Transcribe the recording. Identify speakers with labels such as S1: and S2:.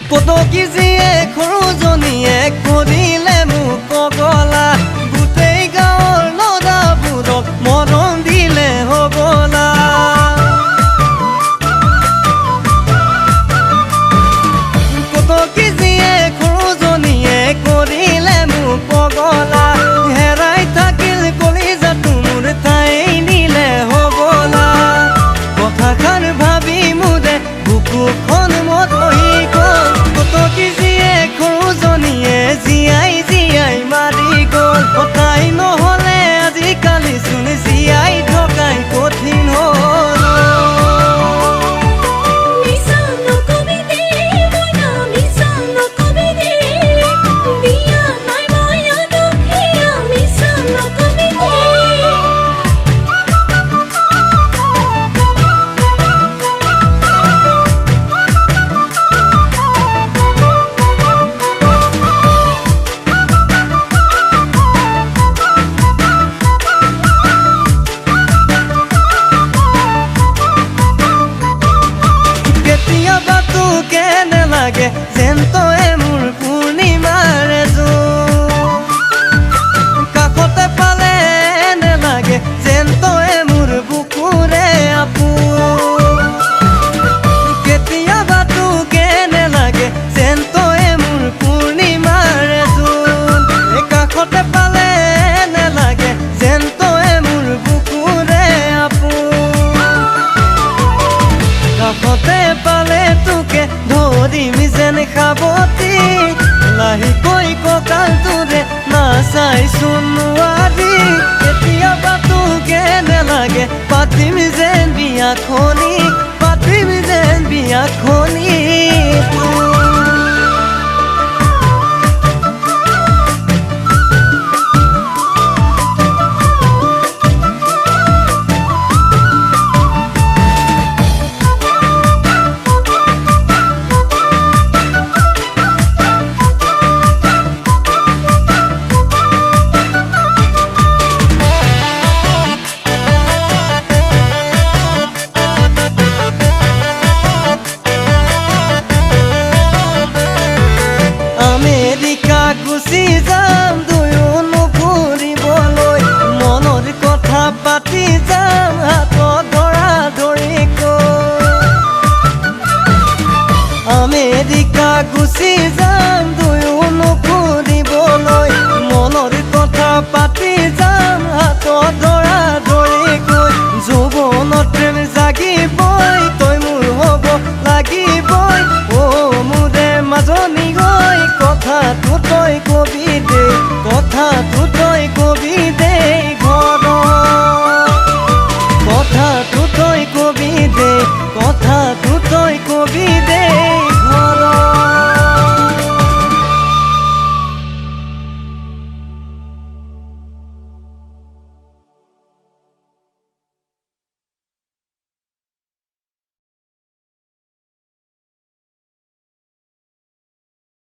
S1: কদকিজিয়ে খৰুজনীয়ে কৰিলে মোক পগলা গোটেই গাঁৱৰ লৰাবোৰক মৰম দিলে হ'বলা কদকিজিয়ে খৰুজনীয়ে কৰিলে মোক পগলা হেৰাই থাকিল কলিজাটো মোৰ ঠাই নিলে হ'বলা কথাষাৰ ভাবি মোৰে বুকুখন মৰহি গ'ল কদকিজিয়ে খৰুজনীয়ে জীয়াই জীয়াই মাৰি গ'ল তাই নহ'লে আজিকালি চোন জীয়াই থকাই কঠিন হ'ল যেন তই মোৰ পূৰ্ণিমাৰে কাষতে পালে এনে লাগে যেন তই মোৰ বুকুৰে আপোন কেতিয়াবা তোক এনে লাগে যেন তই মোৰ পূৰ্ণিমাৰে কাষতে